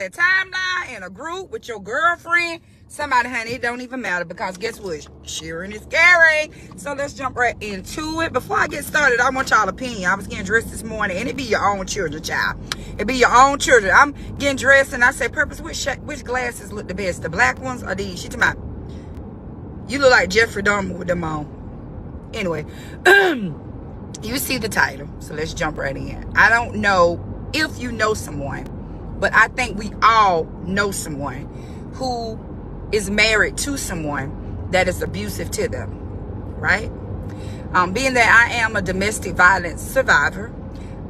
a timeline in a group with your girlfriend, somebody, honey, it don't even matter, because guess what? Sharing is caring. So let's jump right into it. Before I get started, I want y'all opinion. I was getting dressed this morning, and it be your own children, child. It be your own children. I'm getting dressed, and I say, Purpose, which glasses look the best? The black ones or these? She talking about, you look like Jeffrey Dahmer with them on. Anyway, you see the title, so let's jump right in. I don't know if you know someone, but I think we all know someone who is married to someone that is abusive to them, right? Being that I am a domestic violence survivor,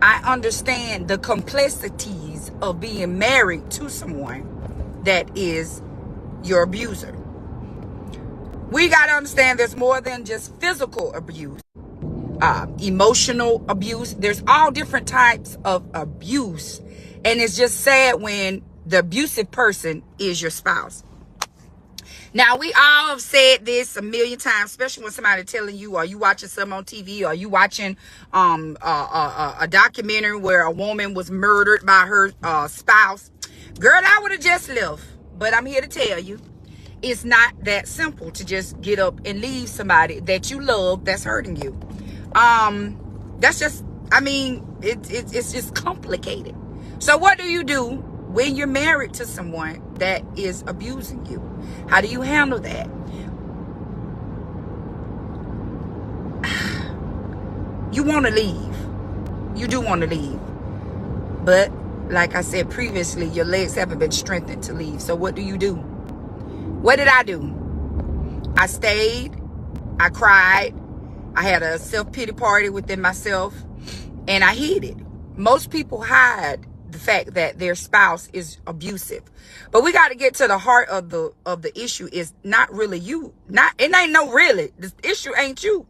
I understand the complexities of being married to someone that is your abuser. We got to understand there's more than just physical abuse, emotional abuse. There's all different types of abuse. And it's just sad when the abusive person is your spouse. Now, we all have said this a million times, especially when somebody telling you, or you watching something on TV, or you watching a documentary where a woman was murdered by her spouse. Girl, I would have just left. But I'm here to tell you, it's not that simple to just get up and leave somebody that you love that's hurting you. That's just, I mean, it's just complicated. So what do you do when you're married to someone that is abusing you? How do you handle that? You want to leave. You do want to leave. But like I said previously, your legs haven't been strengthened to leave. So what do you do? What did I do? I stayed. I cried. I had a self-pity party within myself, and I hid it. Most people hide the fact that their spouse is abusive, but we got to get to the heart of the issue. Is not really you. It ain't no really. The issue ain't you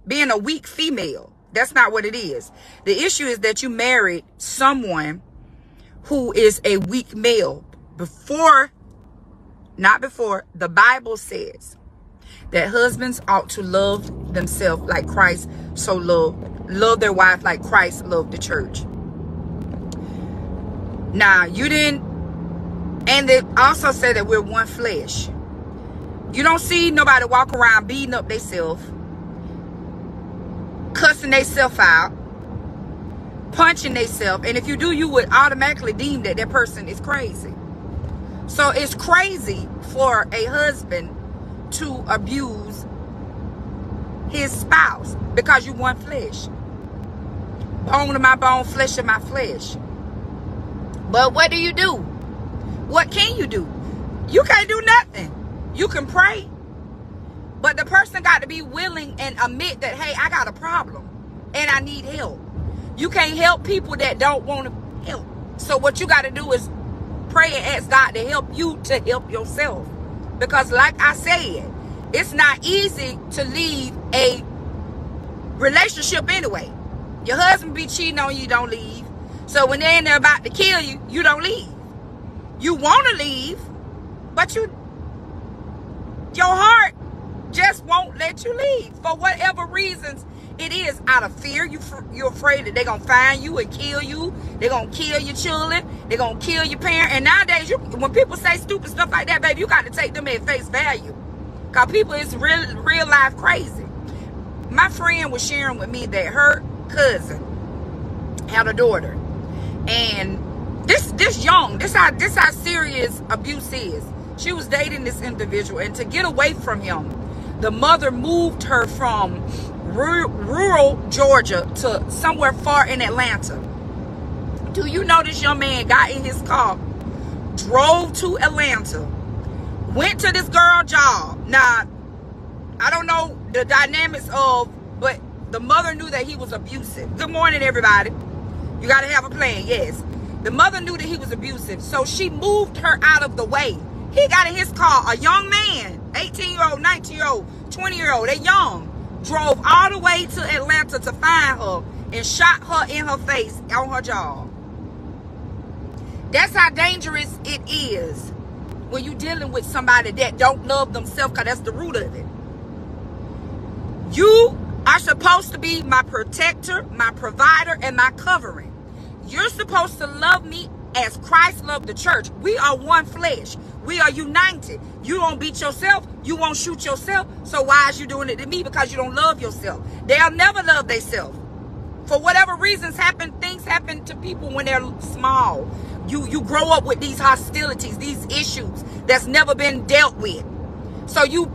being a weak female. That's not what it is. The issue is that you married someone who is a weak male. Not before, the Bible says that husbands ought to love themselves like Christ so love their wife like Christ loved the church. Now, you didn't, and they also say that we're one flesh. You don't see nobody walk around beating up themselves, cussing themselves out, punching themselves, and if you do, you would automatically deem that that person is crazy. So it's crazy for a husband to abuse his spouse, because you one flesh. Bone of my bone, flesh of my flesh. But what do you do? What can you do? You can't do nothing. You can pray. But the person got to be willing and admit that, hey, I got a problem and I need help. You can't help people that don't want to help. So what you got to do is pray and ask God to help you to help yourself. Because like I said, it's not easy to leave a relationship anyway. Your husband be cheating on you, don't leave. So when they're in there about to kill you, you don't leave. You want to leave, but your heart just won't let you leave for whatever reasons it is. Out of fear, you're afraid that they're going to find you and kill you. They're going to kill your children. They're going to kill your parents. And nowadays, when people say stupid stuff like that, baby, you got to take them at face value. Because people is real life crazy. My friend was sharing with me that her cousin had a daughter. And this young, this how serious abuse is. She was dating this individual, and to get away from him, the mother moved her from rural Georgia to somewhere far in Atlanta. Do you know this young man got in his car, drove to Atlanta, went to this girl's job? Now, I don't know the dynamics of, but the mother knew that he was abusive. Good morning, everybody. You got to have a plan, yes. The mother knew that he was abusive, so she moved her out of the way. He got in his car, a young man, 18-year-old, 19-year-old, 20-year-old, they young, drove all the way to Atlanta to find her and shot her in her face on her job. That's how dangerous it is when you're dealing with somebody that don't love themselves, because that's the root of it. You are supposed to be my protector, my provider, and my covering. You're supposed to love me as Christ loved the church. We are one flesh. We are united. You don't beat yourself. You won't shoot yourself. So why is you doing it to me? Because you don't love yourself. They'll never love themselves. For whatever reasons happen, things happen to people when they're small. You grow up with these hostilities, these issues that's never been dealt with. So you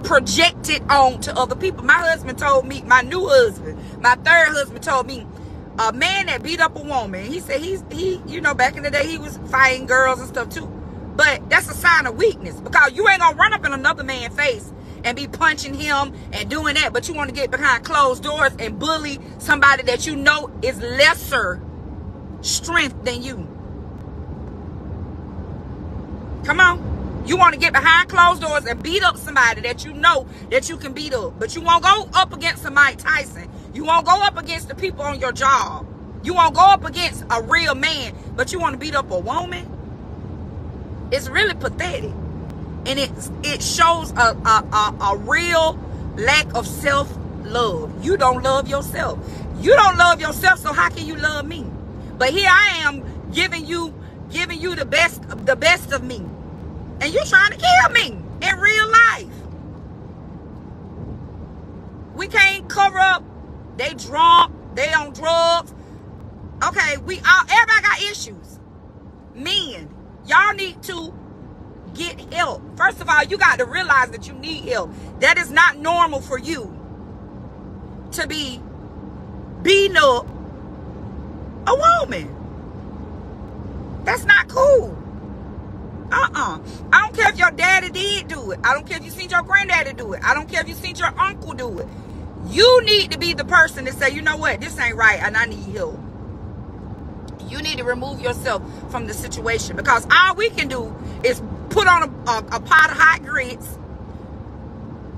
project it on to other people. My husband told me, my new husband, my third husband told me, a man that beat up a woman, he said he you know, back in the day he was fighting girls and stuff too. But that's a sign of weakness, because you ain't gonna run up in another man's face and be punching him and doing that, but you want to get behind closed doors and bully somebody that you know is lesser strength than you. Come on. You want to get behind closed doors and beat up somebody that you know that you can beat up. But you won't go up against a Mike Tyson. You won't go up against the people on your job. You won't go up against a real man, but you want to beat up a woman? It's really pathetic. And it shows a real lack of self-love. You don't love yourself. You don't love yourself, so how can you love me? But here I am giving you the best of me. And you're trying to kill me in real life. We can't cover up. They drunk. They on drugs. Okay, everybody got issues. Men, y'all need to get help. First of all, you got to realize that you need help. That is not normal for you to be beating up a woman. That's not cool. I don't care if your daddy did do it. I don't care if you seen your granddaddy do it. I don't care if you seen your uncle do it. You need to be the person to say, you know what, this ain't right and I need help. You need to remove yourself from the situation, because all we can do is put on a pot of hot grits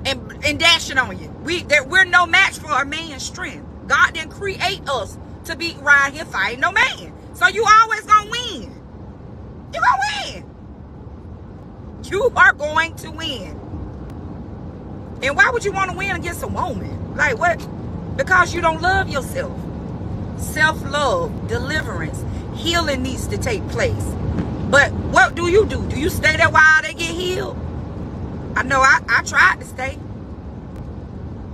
and dash it on you. We're no match for a man's strength. God didn't create us to be right here fighting no man. So you always gonna win. You gonna win. You are going to win. And why would you want to win against a woman? Like what? Because you don't love yourself. Self-love, deliverance, healing needs to take place. But what do? Do you stay there while they get healed? I know I tried to stay.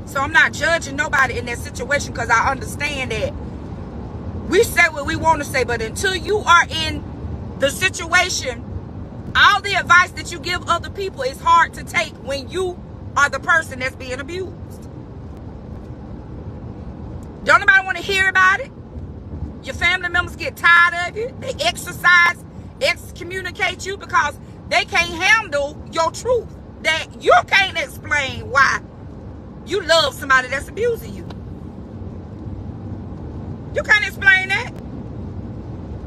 So I'm not judging nobody in that situation, because I understand that we say what we want to say, but until you are in the situation, all the advice that you give other people is hard to take when you are the person that's being abused. Don't nobody want to hear about it. Your family members get tired of it. They excommunicate you because they can't handle your truth. That you can't explain why you love somebody that's abusing you. You can't explain that.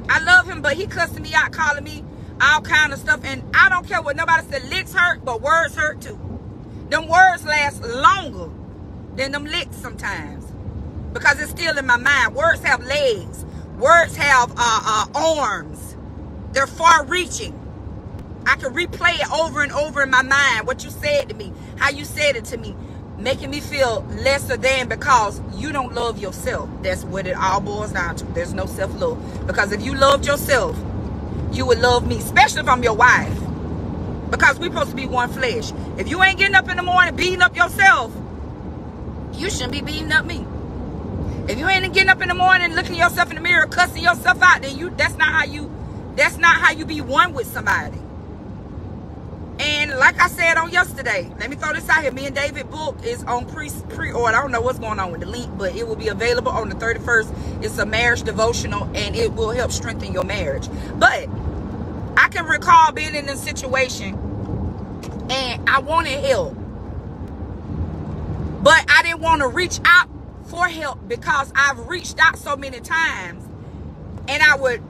I love him, but he cussing me out, calling me all kind of stuff. And I don't care what nobody said. Licks hurt, but words hurt too. Them words last longer than them licks sometimes, because it's still in my mind. Words have legs. Words have arms. They're far-reaching. I can replay it over and over in my mind, what you said to me, how you said it to me, making me feel lesser than, because you don't love yourself. That's what it all boils down to. There's no self-love. Because if you loved yourself, you would love me, especially if I'm your wife. Because we're supposed to be one flesh. If you ain't getting up in the morning beating up yourself, you shouldn't be beating up me. If you ain't getting up in the morning looking yourself in the mirror, cussing yourself out, then that's not how you be one with somebody. And like I said on yesterday, let me throw this out here. Me and David book is on pre-order. I don't know what's going on with the link, but it will be available on the 31st. It's a marriage devotional, and it will help strengthen your marriage. But I can recall being in a situation and I wanted help, but I didn't want to reach out for help because I've reached out so many times, and I would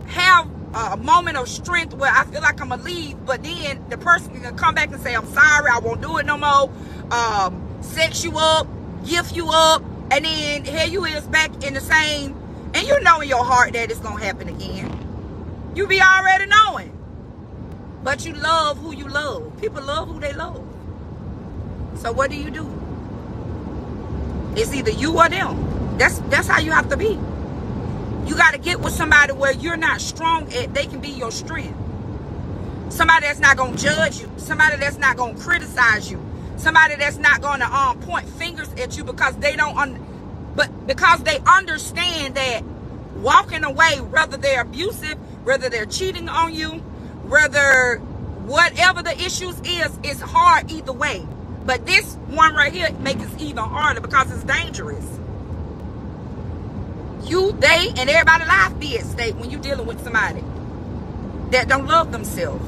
have a moment of strength where I feel like I'm gonna leave, but then the person can come back and say, I'm sorry, I won't do it no more, sex you up, gift you up, and then here you is back in the same, and you know in your heart that it's gonna happen again. You be already knowing, but you love who you love. People love who they love. So what do? It's either you or them. That's how you have to be. You got to get with somebody where you're not strong at. They can be your strength. Somebody that's not going to judge you. Somebody that's not going to criticize you. Somebody that's not going to point fingers at you because they don't, because they understand that walking away, whether they're abusive, whether they're cheating on you, whether whatever the issues is, it's hard either way. But this one right here makes it even harder because it's dangerous. You, they, and everybody's life be at stake when you're dealing with somebody that don't love themselves.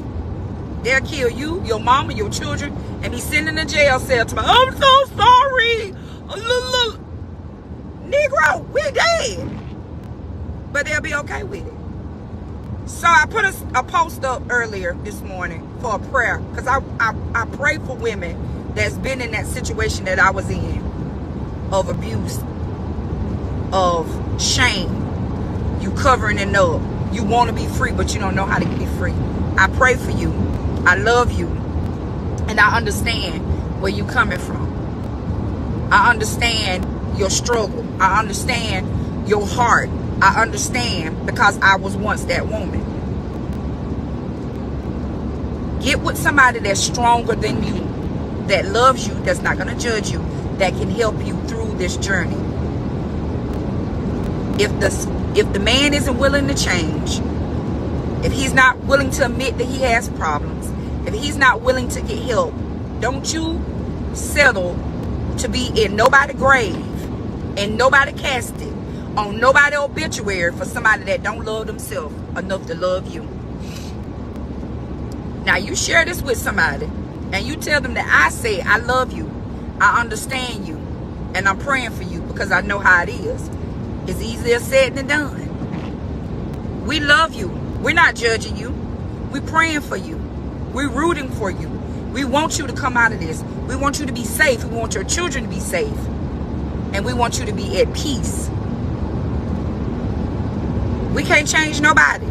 They'll kill you, your mama, your children, and be sitting in a jail cell to me, I'm so sorry. Negro, we're dead. But they'll be okay with it. So I put a post up earlier this morning for a prayer. Because I pray for women that's been in that situation that I was in. Of abuse. Of shame. You covering it up. You want to be free, but you don't know how to be free. I pray for you. I love you. And I understand where you're coming from. I understand your struggle. I understand your heart. I understand because I was once that woman. Get with somebody that's stronger than you, that loves you, that's not going to judge you, that can help you through this journey. If the man isn't willing to change, if he's not willing to admit that he has problems, if he's not willing to get help, don't you settle to be in nobody's grave and nobody casket, on nobody's obituary for somebody that don't love themselves enough to love you. Now you share this with somebody and you tell them that I say I love you, I understand you, and I'm praying for you because I know how it is. It's easier said than done. We love you. We're not judging you. We're praying for you. We're rooting for you. We want you to come out of this. We want you to be safe. We want your children to be safe. And we want you to be at peace. We can't change nobody.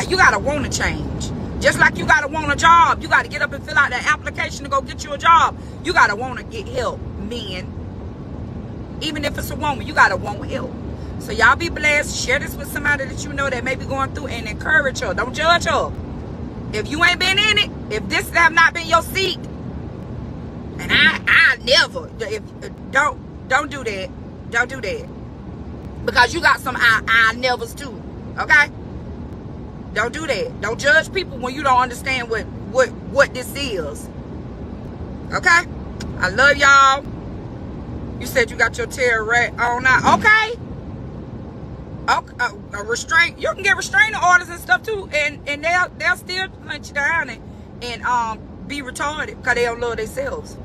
You gotta want to change. Just like you gotta want a job. You gotta get up and fill out that application to go get you a job. You gotta want to get help, men. Even if it's a woman, you gotta want help. So y'all be blessed. Share this with somebody that you know that may be going through and encourage her. Don't judge her. If you ain't been in it, if this have not been your seat, and I never, don't do that. Don't do that. Because you got some I nevers too. Okay? Don't do that. Don't judge people when you don't understand what this is. Okay? I love y'all. You said you got your terror rat on now. Okay. A restraint. You can get restraining orders and stuff too. And they'll still hunt you down and be retarded because they don't love themselves.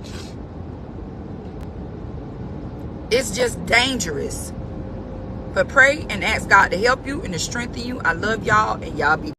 It's just dangerous. But pray and ask God to help you and to strengthen you. I love y'all and y'all be